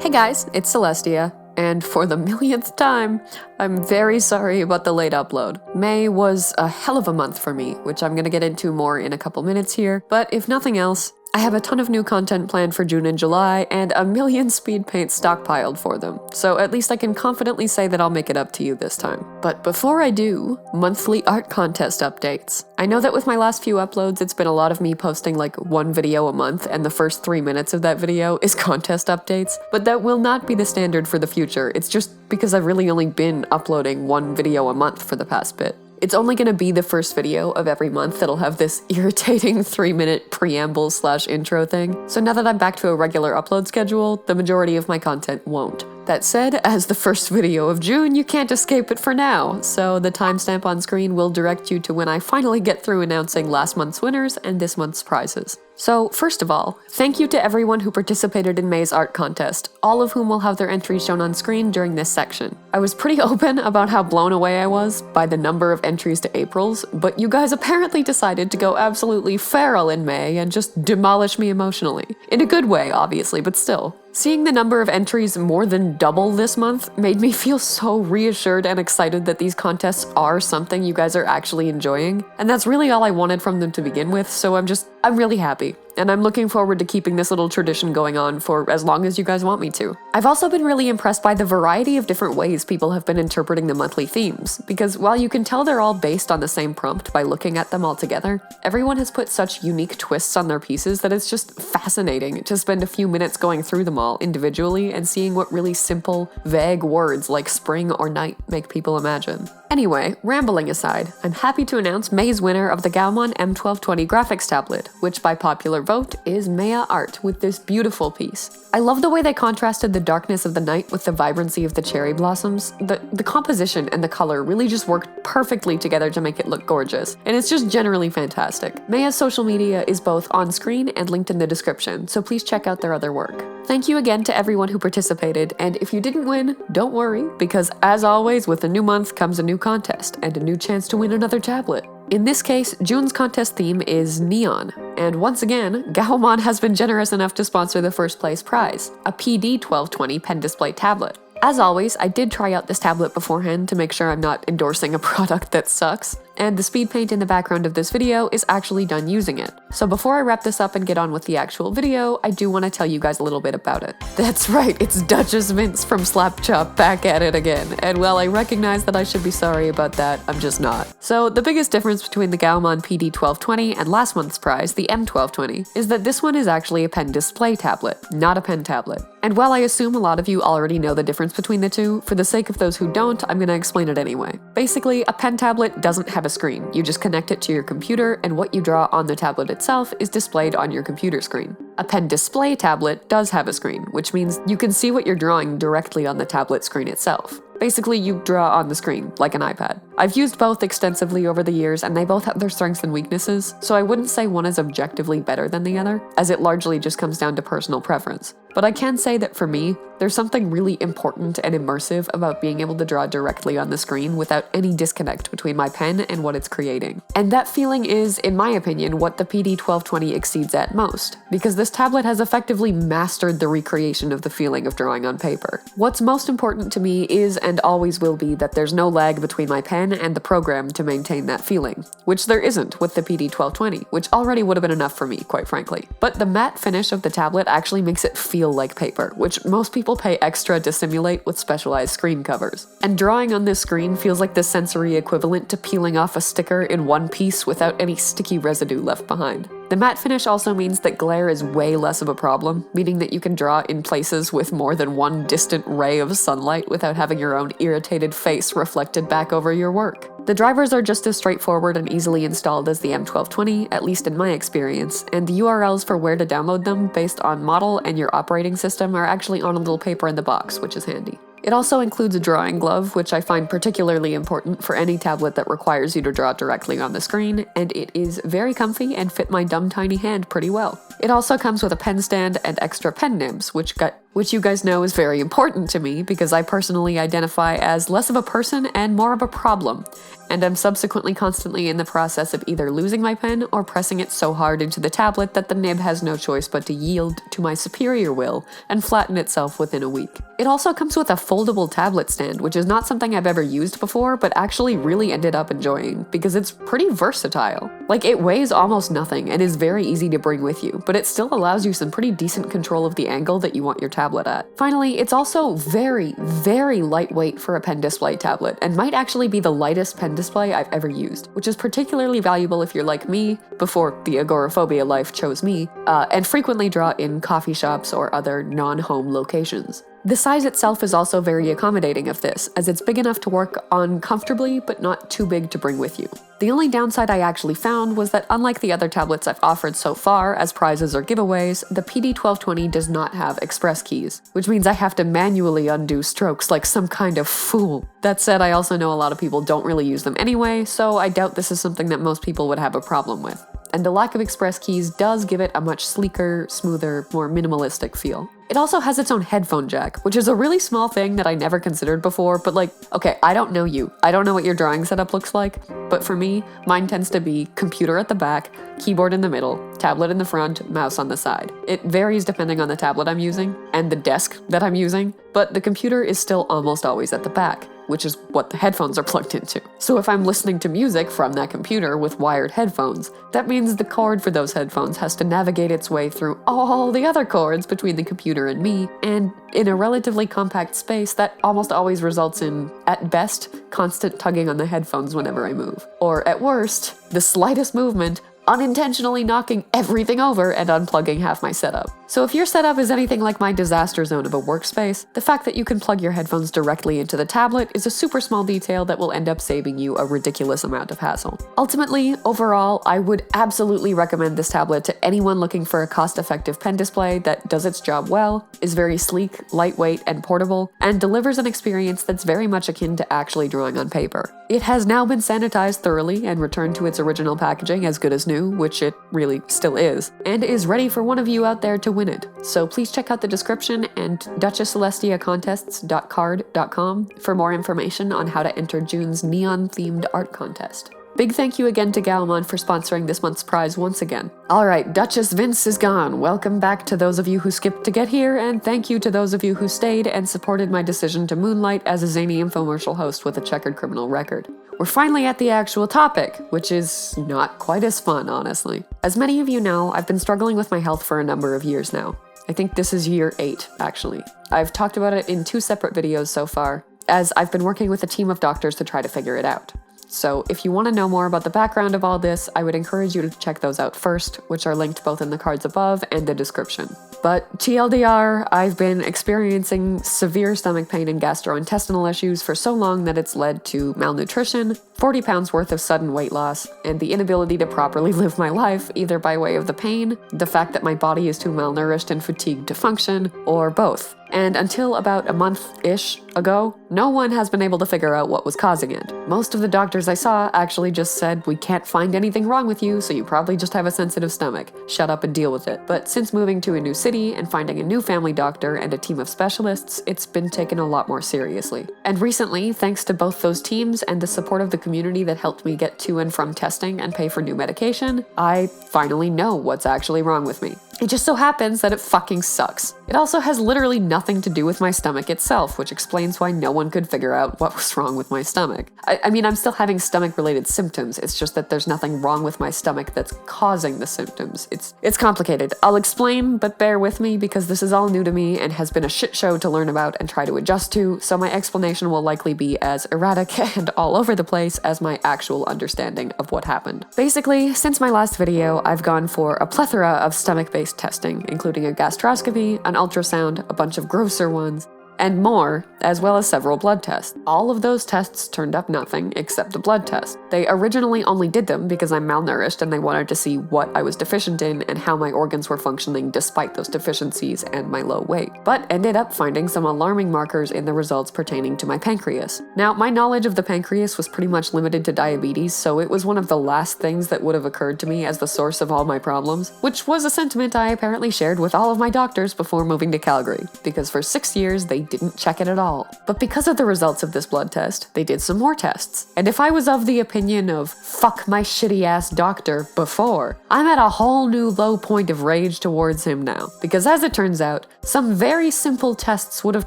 Hey guys, it's Celestia, and for the millionth time, I'm very sorry about the late upload. May was a hell of a month for me, which I'm gonna get into more in a couple minutes here, but if nothing else, I have a ton of new content planned for June and July, and a million speed paints stockpiled for them, so at least I can confidently say that I'll make it up to you this time. But before I do, monthly art contest updates. I know that with my last few uploads, it's been a lot of me posting like one video a month, and the first 3 minutes of that video is contest updates, but that will not be the standard for the future. It's just because I've really only been uploading one video a month for the past bit. It's only going to be the first video of every month that'll have this irritating 3-minute preamble/intro thing. So now that I'm back to a regular upload schedule, the majority of my content won't. That said, as the first video of June, you can't escape it for now, so the timestamp on screen will direct you to when I finally get through announcing last month's winners and this month's prizes. So, first of all, thank you to everyone who participated in May's art contest, all of whom will have their entries shown on screen during this section. I was pretty open about how blown away I was by the number of entries to April's, but you guys apparently decided to go absolutely feral in May and just demolish me emotionally. In a good way, obviously, but still. Seeing the number of entries more than double this month made me feel so reassured and excited that these contests are something you guys are actually enjoying, and that's really all I wanted from them to begin with, so I'm really happy. And I'm looking forward to keeping this little tradition going on for as long as you guys want me to. I've also been really impressed by the variety of different ways people have been interpreting the monthly themes, because while you can tell they're all based on the same prompt by looking at them all together, everyone has put such unique twists on their pieces that it's just fascinating to spend a few minutes going through them all individually and seeing what really simple, vague words like spring or night make people imagine. Anyway, rambling aside, I'm happy to announce May's winner of the GAOMON M1220 graphics tablet, which by popular vote is Maya Art with this beautiful piece. I love the way they contrasted the darkness of the night with the vibrancy of the cherry blossoms. The composition and the color really just worked perfectly together to make it look gorgeous, and it's just generally fantastic. Maya's social media is both on screen and linked in the description, so please check out their other work. Thank you again to everyone who participated, and if you didn't win, don't worry, because as always, with a new month comes a new contest and a new chance to win another tablet. In this case, June's contest theme is neon, and once again, GAOMON has been generous enough to sponsor the first place prize, a PD1220 pen display tablet. As always, I did try out this tablet beforehand to make sure I'm not endorsing a product that sucks, and the speed paint in the background of this video is actually done using it. So before I wrap this up and get on with the actual video, I do want to tell you guys a little bit about it. That's right, it's Duchess Vince from Slap Chop back at it again, and while I recognize that I should be sorry about that, I'm just not. So the biggest difference between the GAOMON PD1220 and last month's prize, the M1220, is that this one is actually a pen display tablet, not a pen tablet. And while I assume a lot of you already know the difference between the two, for the sake of those who don't, I'm gonna explain it anyway. Basically, a pen tablet doesn't have a screen. You just connect it to your computer, and what you draw on the tablet itself is displayed on your computer screen. A pen display tablet does have a screen, which means you can see what you're drawing directly on the tablet screen itself. Basically, you draw on the screen, like an iPad. I've used both extensively over the years, and they both have their strengths and weaknesses, so I wouldn't say one is objectively better than the other, as it largely just comes down to personal preference. But I can say that for me, there's something really important and immersive about being able to draw directly on the screen without any disconnect between my pen and what it's creating. And that feeling is, in my opinion, what the PD1220 exceeds at most, because this tablet has effectively mastered the recreation of the feeling of drawing on paper. What's most important to me is and always will be that there's no lag between my pen and the program to maintain that feeling, which there isn't with the PD1220, which already would have been enough for me, quite frankly. But the matte finish of the tablet actually makes it feel like paper, which most people pay extra to simulate with specialized screen covers. And drawing on this screen feels like the sensory equivalent to peeling off a sticker in one piece without any sticky residue left behind. The matte finish also means that glare is way less of a problem, meaning that you can draw in places with more than one distant ray of sunlight without having your own irritated face reflected back over your work. The drivers are just as straightforward and easily installed as the M1220, at least in my experience, and the URLs for where to download them based on model and your operating system are actually on a little paper in the box, which is handy. It also includes a drawing glove, which I find particularly important for any tablet that requires you to draw directly on the screen, and it is very comfy and fit my dumb tiny hand pretty well. It also comes with a pen stand and extra pen nibs, which get which you guys know is very important to me because I personally identify as less of a person and more of a problem, and I'm subsequently constantly in the process of either losing my pen or pressing it so hard into the tablet that the nib has no choice but to yield to my superior will and flatten itself within a week. It also comes with a foldable tablet stand, which is not something I've ever used before, but actually really ended up enjoying because it's pretty versatile. Like, it weighs almost nothing and is very easy to bring with you, but it still allows you some pretty decent control of the angle that you want your tablet at. Finally, it's also very, very lightweight for a pen display tablet and might actually be the lightest pen display I've ever used, which is particularly valuable if you're like me, before the agoraphobia life chose me, and frequently draw in coffee shops or other non-home locations. The size itself is also very accommodating of this, as it's big enough to work on comfortably, but not too big to bring with you. The only downside I actually found was that unlike the other tablets I've offered so far as prizes or giveaways, the PD1220 does not have express keys, which means I have to manually undo strokes like some kind of fool. That said, I also know a lot of people don't really use them anyway, so I doubt this is something that most people would have a problem with. And the lack of express keys does give it a much sleeker, smoother, more minimalistic feel. It also has its own headphone jack, which is a really small thing that I never considered before, but like, okay, I don't know you. I don't know what your drawing setup looks like, but for me, mine tends to be computer at the back, keyboard in the middle, tablet in the front, mouse on the side. It varies depending on the tablet I'm using and the desk that I'm using, but the computer is still almost always at the back, which is what the headphones are plugged into. So if I'm listening to music from that computer with wired headphones, that means the cord for those headphones has to navigate its way through all the other cords between the computer and me, and in a relatively compact space, that almost always results in, at best, constant tugging on the headphones whenever I move. Or at worst, the slightest movement unintentionally knocking everything over and unplugging half my setup. So if your setup is anything like my disaster zone of a workspace, the fact that you can plug your headphones directly into the tablet is a super small detail that will end up saving you a ridiculous amount of hassle. Ultimately, overall, I would absolutely recommend this tablet to anyone looking for a cost-effective pen display that does its job well, is very sleek, lightweight, and portable, and delivers an experience that's very much akin to actually drawing on paper. It has now been sanitized thoroughly and returned to its original packaging as good as new, which it really still is, and is ready for one of you out there to win it. So please check out the description and duchesscelestiacontests.card.com for more information on how to enter June's neon-themed art contest. Big thank you again to GAOMON for sponsoring this month's prize once again. Alright, Duchess Vince is gone. Welcome back to those of you who skipped to get here, and thank you to those of you who stayed and supported my decision to moonlight as a zany infomercial host with a checkered criminal record. We're finally at the actual topic, which is not quite as fun, honestly. As many of you know, I've been struggling with my health for a number of years now. I think this is year 8, actually. I've talked about it in 2 separate videos so far, as I've been working with a team of doctors to try to figure it out. So if you want to know more about the background of all this, I would encourage you to check those out first, which are linked both in the cards above and the description. But TLDR, I've been experiencing severe stomach pain and gastrointestinal issues for so long that it's led to malnutrition, 40 pounds worth of sudden weight loss, and the inability to properly live my life, either by way of the pain, the fact that my body is too malnourished and fatigued to function, or both. And until about a month-ish ago, no one has been able to figure out what was causing it. Most of the doctors I saw actually just said, "We can't find anything wrong with you, so you probably just have a sensitive stomach. Shut up and deal with it." But since moving to a new city and finding a new family doctor and a team of specialists, it's been taken a lot more seriously. And recently, thanks to both those teams and the support of the community that helped me get to and from testing and pay for new medication, I finally know what's actually wrong with me. It just so happens that it fucking sucks. It also has literally nothing to do with my stomach itself, which explains why no one could figure out what was wrong with my stomach. I mean, I'm still having stomach-related symptoms, it's just that there's nothing wrong with my stomach that's causing the symptoms. It's complicated. I'll explain, but bear with me because this is all new to me and has been a shit show to learn about and try to adjust to, so my explanation will likely be as erratic and all over the place as my actual understanding of what happened. Basically, since my last video, I've gone for a plethora of stomach-based testing, including a gastroscopy, an ultrasound, a bunch of grosser ones, and more, as well as several blood tests. All of those tests turned up nothing except a blood test. They originally only did them because I'm malnourished and they wanted to see what I was deficient in and how my organs were functioning despite those deficiencies and my low weight, but ended up finding some alarming markers in the results pertaining to my pancreas. Now, my knowledge of the pancreas was pretty much limited to diabetes, so it was one of the last things that would have occurred to me as the source of all my problems, which was a sentiment I apparently shared with all of my doctors before moving to Calgary, because for 6 years they didn't check it at all. But because of the results of this blood test, they did some more tests. And if I was of the opinion of fuck my shitty ass doctor before, I'm at a whole new low point of rage towards him now. Because as it turns out, some very simple tests would have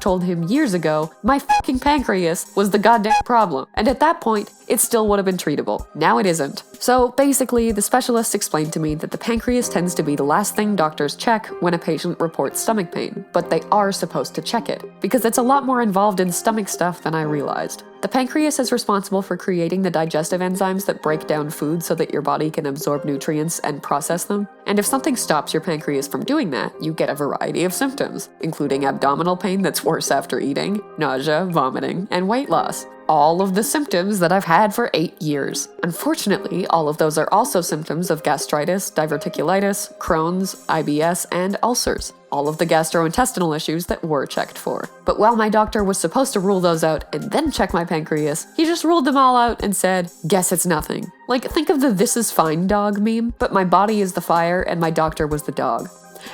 told him years ago my fucking pancreas was the goddamn problem. And at that point, it still would have been treatable. Now it isn't. So basically, the specialist explained to me that the pancreas tends to be the last thing doctors check when a patient reports stomach pain, but they are supposed to check it, because it's a lot more involved in stomach stuff than I realized. The pancreas is responsible for creating the digestive enzymes that break down food so that your body can absorb nutrients and process them. And if something stops your pancreas from doing that, you get a variety of symptoms, including abdominal pain that's worse after eating, nausea, vomiting, and weight loss. All of the symptoms that I've had for 8 years. Unfortunately, all of those are also symptoms of gastritis, diverticulitis, Crohn's, IBS, and ulcers. All of the gastrointestinal issues that were checked for. But while my doctor was supposed to rule those out and then check my pancreas, he just ruled them all out and said, guess it's nothing. Like, think of the "this is fine" dog meme, but my body is the fire and my doctor was the dog.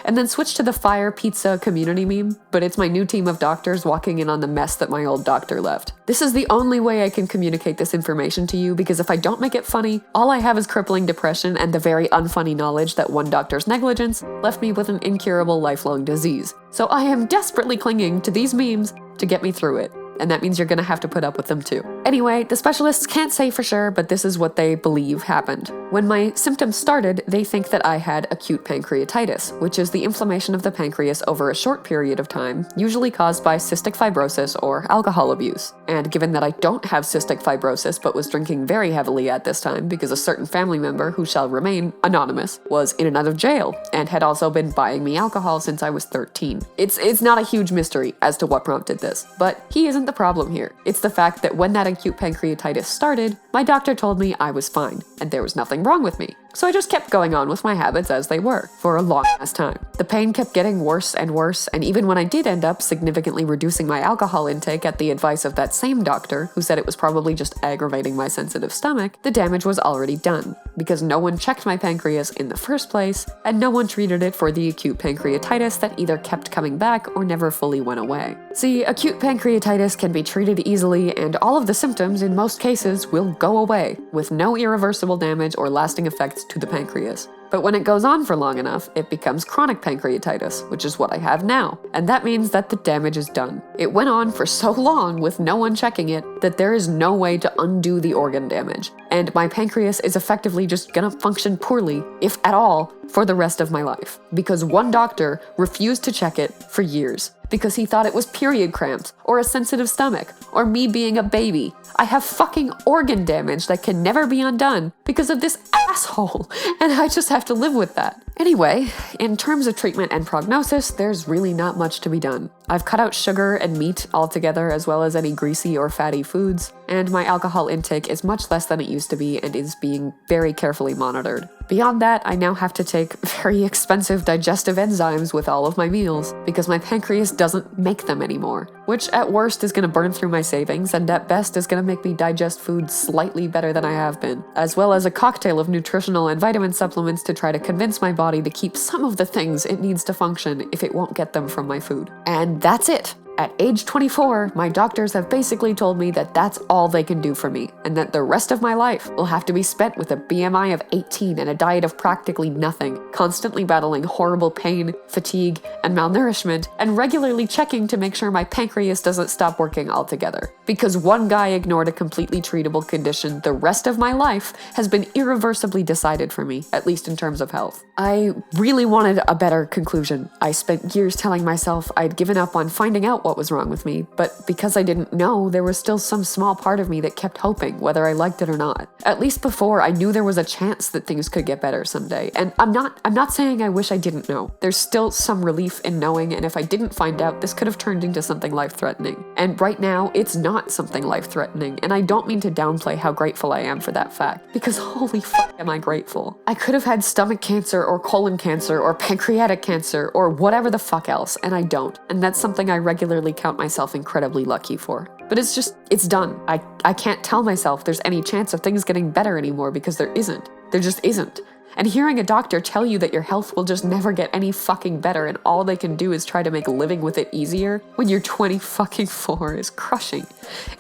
And then switch to the fire pizza community meme, but it's my new team of doctors walking in on the mess that my old doctor left. This is the only way I can communicate this information to you, because if I don't make it funny, all I have is crippling depression and the very unfunny knowledge that one doctor's negligence left me with an incurable lifelong disease. So I am desperately clinging to these memes to get me through it. And that means you're gonna have to put up with them too. Anyway, the specialists can't say for sure, but this is what they believe happened. When my symptoms started, they think that I had acute pancreatitis, which is the inflammation of the pancreas over a short period of time, usually caused by cystic fibrosis or alcohol abuse. And given that I don't have cystic fibrosis but was drinking very heavily at this time because a certain family member, who shall remain anonymous, was in and out of jail and had also been buying me alcohol since I was 13. It's not a huge mystery as to what prompted this, but he isn't the problem here. It's the fact that when that acute pancreatitis started, my doctor told me I was fine and there was nothing wrong with me. So I just kept going on with my habits as they were for a long ass time. The pain kept getting worse and worse, and even when I did end up significantly reducing my alcohol intake at the advice of that same doctor, who said it was probably just aggravating my sensitive stomach, the damage was already done, because no one checked my pancreas in the first place, and no one treated it for the acute pancreatitis that either kept coming back or never fully went away. See, acute pancreatitis can be treated easily, and all of the symptoms in most cases will go away, with no irreversible damage or lasting effects to the pancreas. But when it goes on for long enough, it becomes chronic pancreatitis, which is what I have now. And that means that the damage is done. It went on for so long with no one checking it that there is no way to undo the organ damage. And my pancreas is effectively just gonna function poorly, if at all, for the rest of my life. Because one doctor refused to check it for years. Because he thought it was period cramps, or a sensitive stomach, or me being a baby. I have fucking organ damage that can never be undone because of this asshole, and I just have to live with that. Anyway, in terms of treatment and prognosis, there's really not much to be done. I've cut out sugar and meat altogether, as well as any greasy or fatty foods, and my alcohol intake is much less than it used to be and is being very carefully monitored. Beyond that, I now have to take very expensive digestive enzymes with all of my meals because my pancreas doesn't make them anymore, which at worst is going to burn through my savings and at best is going to make me digest food slightly better than I have been, as well as a cocktail of nutritional and vitamin supplements to try to convince my body to keep some of the things it needs to function if it won't get them from my food. And that's it. At age 24, my doctors have basically told me that that's all they can do for me, and that the rest of my life will have to be spent with a BMI of 18 and a diet of practically nothing, constantly battling horrible pain, fatigue, and malnourishment, and regularly checking to make sure my pancreas doesn't stop working altogether. Because one guy ignored a completely treatable condition, the rest of my life has been irreversibly decided for me, at least in terms of health. I really wanted a better conclusion. I spent years telling myself I'd given up on finding out about what was wrong with me, but because I didn't know, there was still some small part of me that kept hoping, whether I liked it or not. At least before, I knew there was a chance that things could get better someday. And I'm not saying I wish I didn't know. There's still some relief in knowing, and if I didn't find out, this could have turned into something life-threatening. And right now, it's not something life-threatening, and I don't mean to downplay how grateful I am for that fact, because holy fuck am I grateful. I could have had stomach cancer or colon cancer or pancreatic cancer or whatever the fuck else, and I don't. And that's something I regularly count myself incredibly lucky for. But it's done. I can't tell myself there's any chance of things getting better anymore because there isn't. There just isn't. And hearing a doctor tell you that your health will just never get any fucking better and all they can do is try to make living with it easier when you're 24 is crushing.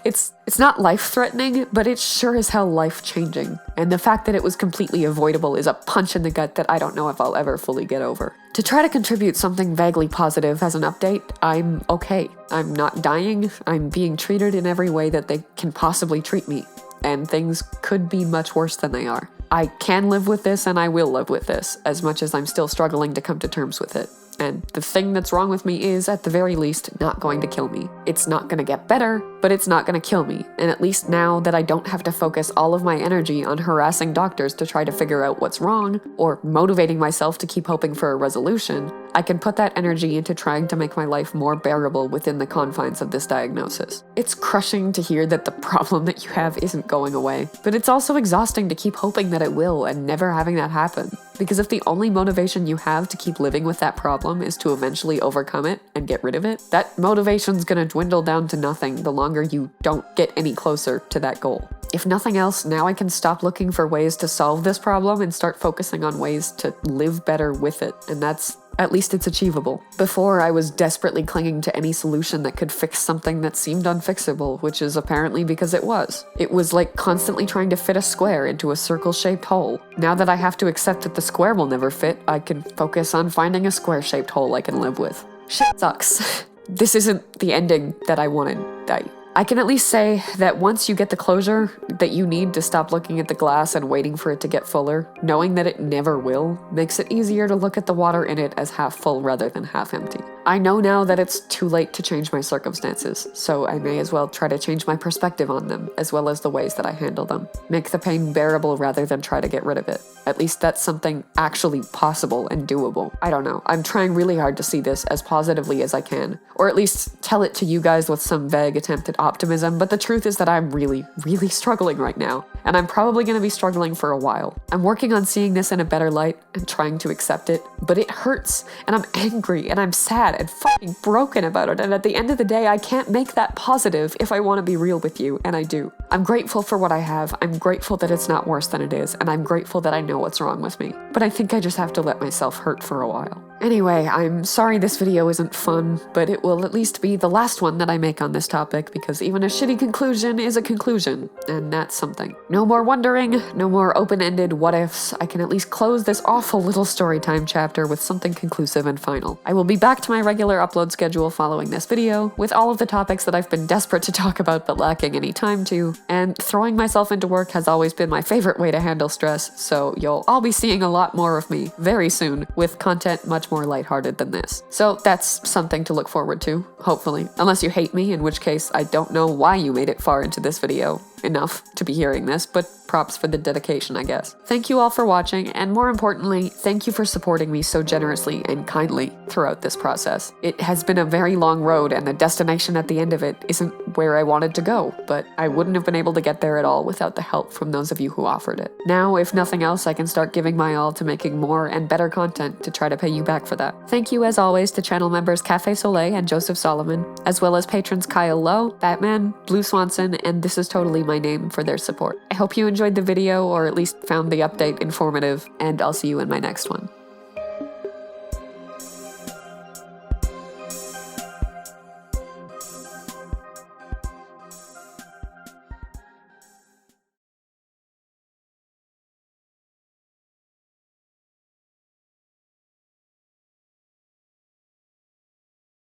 It's not life-threatening, but it's sure as hell life-changing. And the fact that it was completely avoidable is a punch in the gut that I don't know if I'll ever fully get over. To try to contribute something vaguely positive as an update, I'm okay. I'm not dying. I'm being treated in every way that they can possibly treat me. And things could be much worse than they are. I can live with this and I will live with this, as much as I'm still struggling to come to terms with it. And the thing that's wrong with me is, at the very least, not going to kill me. It's not going to get better, but it's not going to kill me. And at least now that I don't have to focus all of my energy on harassing doctors to try to figure out what's wrong, or motivating myself to keep hoping for a resolution, I can put that energy into trying to make my life more bearable within the confines of this diagnosis. It's crushing to hear that the problem that you have isn't going away, but it's also exhausting to keep hoping that it will and never having that happen. Because if the only motivation you have to keep living with that problem is to eventually overcome it and get rid of it, that motivation's gonna dwindle down to nothing the longer you don't get any closer to that goal. If nothing else, now I can stop looking for ways to solve this problem and start focusing on ways to live better with it, and at least it's achievable. Before, I was desperately clinging to any solution that could fix something that seemed unfixable, which is apparently because it was. It was like constantly trying to fit a square into a circle-shaped hole. Now that I have to accept that the square will never fit, I can focus on finding a square-shaped hole I can live with. Shit sucks. This isn't the ending that I wanted. I can at least say that once you get the closure that you need to stop looking at the glass and waiting for it to get fuller, knowing that it never will, makes it easier to look at the water in it as half full rather than half empty. I know now that it's too late to change my circumstances, so I may as well try to change my perspective on them, as well as the ways that I handle them. Make the pain bearable rather than try to get rid of it. At least that's something actually possible and doable. I don't know. I'm trying really hard to see this as positively as I can, or at least tell it to you guys with some vague attempt at optimism, but the truth is that I'm really, really struggling right now, and I'm probably going to be struggling for a while. I'm working on seeing this in a better light and trying to accept it, but it hurts, and I'm angry, and I'm sad, and fucking broken about it, and at the end of the day, I can't make that positive if I want to be real with you, and I do. I'm grateful for what I have, I'm grateful that it's not worse than it is, and I'm grateful that I know what's wrong with me. But I think I just have to let myself hurt for a while. Anyway, I'm sorry this video isn't fun, but it will at least be the last one that I make on this topic, because even a shitty conclusion is a conclusion, and that's something. No more wondering, no more open-ended what-ifs. I can at least close this awful little storytime chapter with something conclusive and final. I will be back to my regular upload schedule following this video, with all of the topics that I've been desperate to talk about but lacking any time to, and throwing myself into work has always been my favorite way to handle stress, so you'll all be seeing a lot more of me very soon, with content much more lighthearted than this. So that's something to look forward to, hopefully. Unless you hate me, in which case I don't know why you made it far into this video enough to be hearing this, but props for the dedication, I guess. Thank you all for watching, and more importantly, thank you for supporting me so generously and kindly throughout this process. It has been a very long road, and the destination at the end of it isn't where I wanted to go, but I wouldn't have been able to get there at all without the help from those of you who offered it. Now, if nothing else, I can start giving my all to making more and better content to try to pay you back for that. Thank you, as always, to channel members Cafe Soleil and Joseph Solomon, as well as patrons Kyle Lowe, Batman, Blue Swanson, and This Is Totally My Name for their support. I hope you enjoyed the video, or at least found the update informative, and I'll see you in my next one.